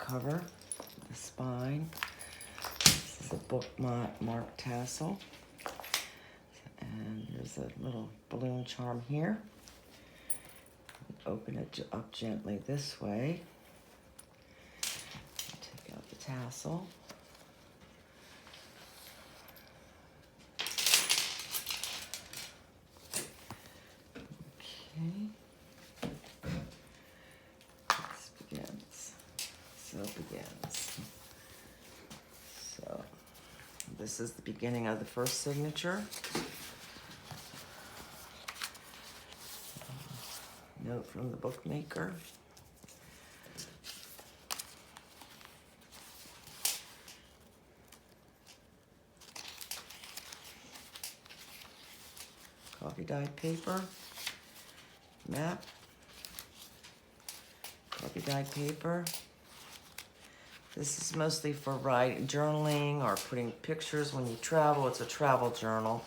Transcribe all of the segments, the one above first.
cover, the spine. This is a bookmark tassel. And there's a little balloon charm here. Open it up gently this way. Take out the tassel. Okay. This begins. So begins. So this is the beginning of the first signature. Note from the bookmaker. Coffee dyed paper. Map. Coffee dyed paper. This is mostly for writing, journaling, or putting pictures when you travel. It's a travel journal.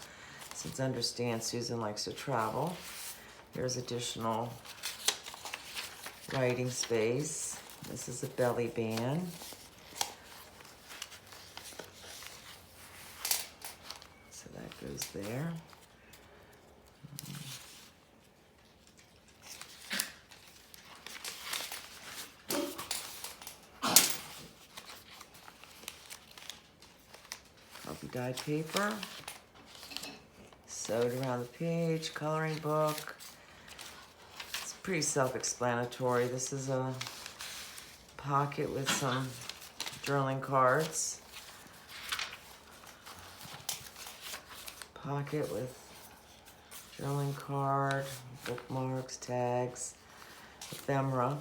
Since I understand Susan likes to travel. Here's additional writing space. This is a belly band. So that goes there. Coffee dyed paper. Sewed around the page, coloring book. It's pretty self-explanatory. This is a pocket with some journaling cards. Pocket with journaling card, bookmarks, tags, ephemera.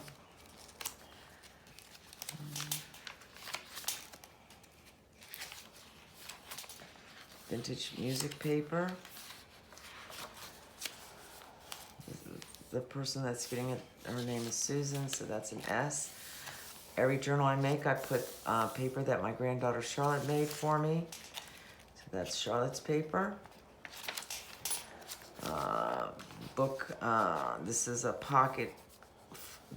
Vintage music paper. The person that's getting it, her name is Susan, so that's an S. Every journal I make, I put paper that my granddaughter Charlotte made for me. So that's Charlotte's paper. This is a pocket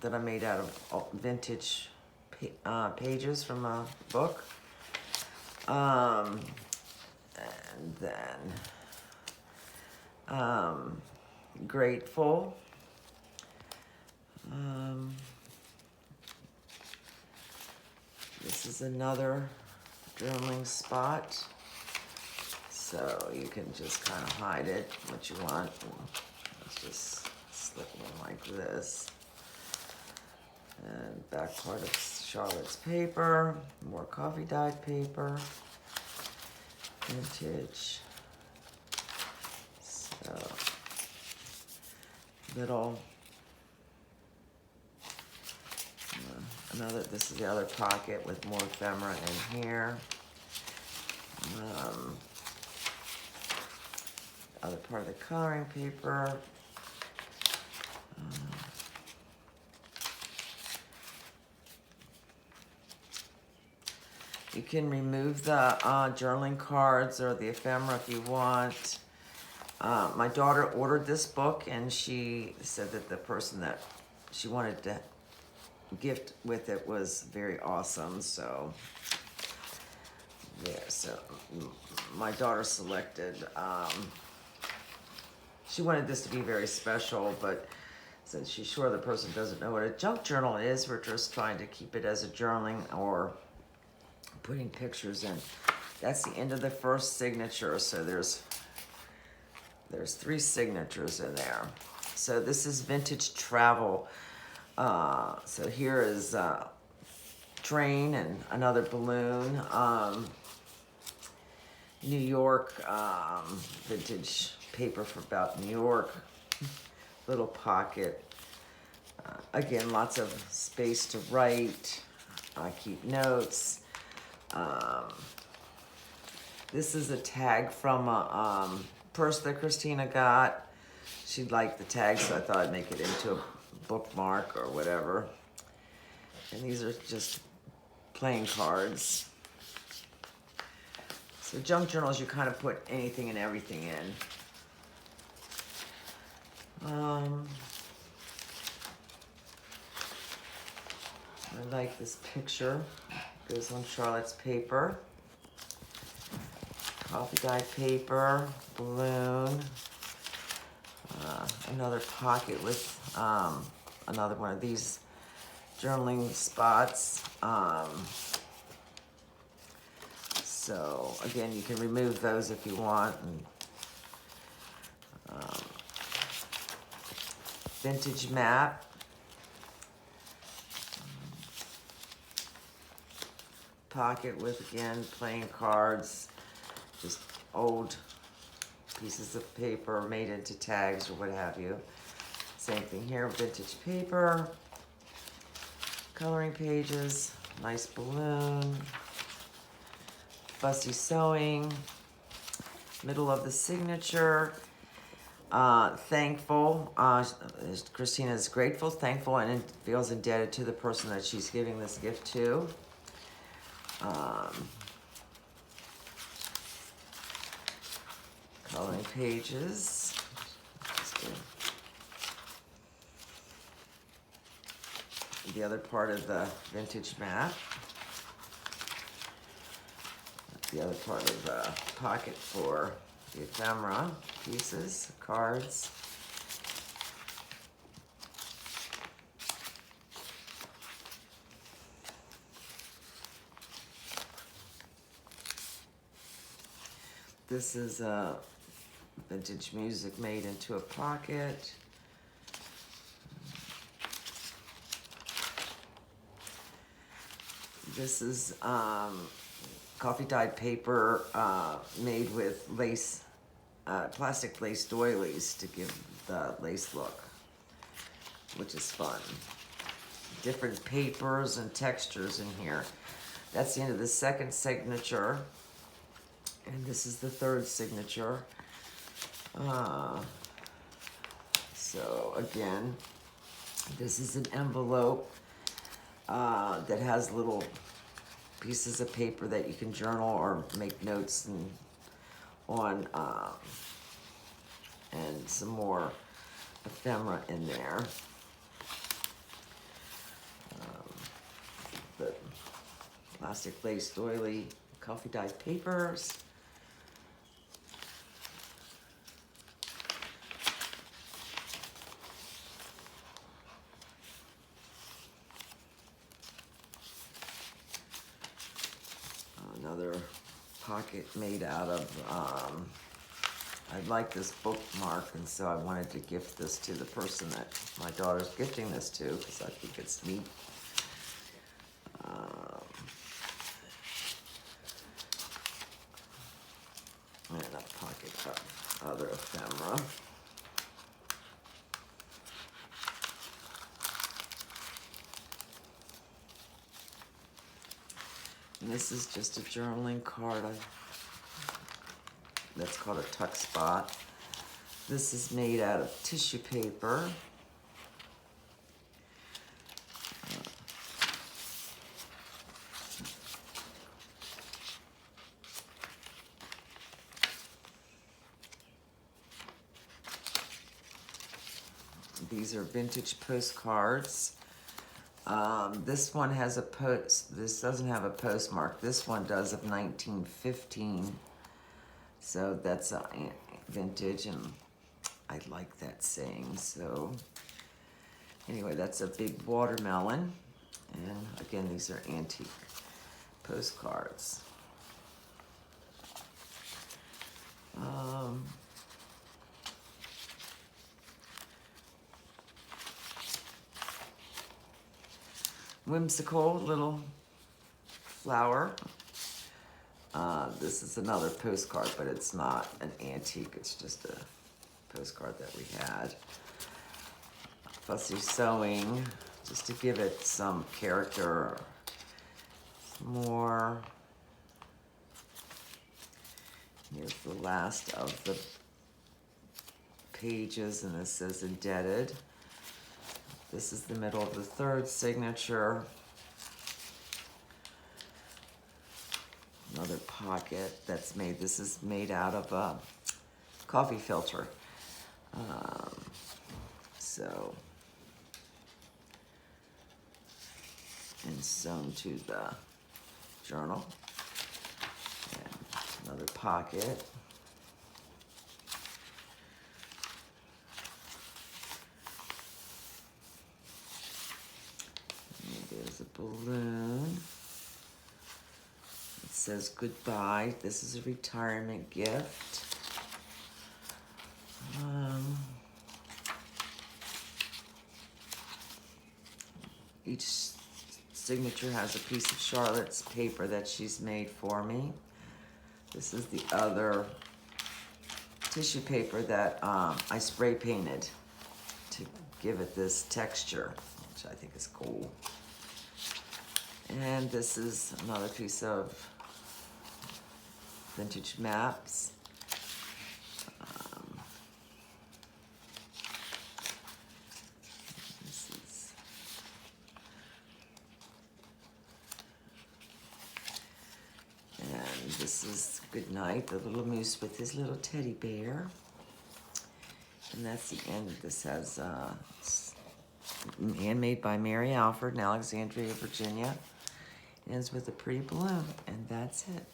that I made out of vintage pages from a book. And then Grateful. This is another journaling spot. So you can just kind of hide it what you want. Let's just slip in like this. And back part of Charlotte's paper. More coffee dyed paper. Vintage. So little this is the other pocket with more ephemera in here. Other part of the coloring paper. You can remove the journaling cards or the ephemera if you want. My daughter ordered this book and she said that the person that she wanted to gift with it was very awesome. So there, so my daughter selected, she wanted this to be very special, but since she's sure the person doesn't know what a junk journal is, we're just trying to keep it as a journaling or putting pictures in. That's the end of the first signature. So there's 3 signatures in there. So this is vintage travel. So here is train and another balloon. New York, vintage paper for about New York. Little pocket. Again, lots of space to write. I keep notes. This is a tag from a purse that Christina got. She liked the tag, so I thought I'd make it into a bookmark or whatever. And these are just playing cards. So junk journals, you kind of put anything and everything in. I like this picture. It goes on Charlotte's paper. Coffee dyed paper, balloon, another pocket with another one of these journaling spots. So again, you can remove those if you want. And, vintage map. Pocket with, again, playing cards. Just old pieces of paper made into tags or what have you. Same thing here, vintage paper. Coloring pages. Nice balloon. Fussy sewing. Middle of the signature. Thankful. Christina is grateful, thankful, and feels indebted to the person that she's giving this gift to. Coloring pages. The other part of the vintage map. The other part of the pocket for the ephemera pieces, cards. This is vintage music made into a pocket. This is coffee dyed paper made with lace, plastic lace doilies to give the lace look, which is fun. Different papers and textures in here. That's the end of the second signature. And this is the third signature. So again, this is an envelope that has little pieces of paper that you can journal or make notes on, and some more ephemera in there. The plastic lace doily, coffee dyed papers. Another pocket made out of, I like this bookmark, and so I wanted to gift this to the person that my daughter's gifting this to, because I think it's neat. And a pocket of other ephemera. And this is just a journaling card that's called a tuck spot. This is made out of tissue paper. These are vintage postcards. This one has a this doesn't have a postmark. This one does, of 1915. So that's vintage, and I like that saying. So anyway, that's a big watermelon. And again, these are antique postcards. Whimsical little flower. This is another postcard, but it's not an antique. It's just a postcard that we had. Fussy sewing, just to give it some character. More. Here's the last of the pages, and this says indebted. This is the middle of the third signature. Another pocket that's made, this is made out of a coffee filter. and sewn to the journal. And another pocket. And there's a balloon. It says goodbye. This is a retirement gift. Each signature has a piece of Charlotte's paper that she's made for me. This is the other tissue paper that I spray painted to give it this texture, which I think is cool. And this is another piece of vintage maps. This is Goodnight, the little moose with his little teddy bear. And that's the end. This has handmade by Mary Alford in Alexandria, Virginia. It ends with a pretty balloon, and that's it.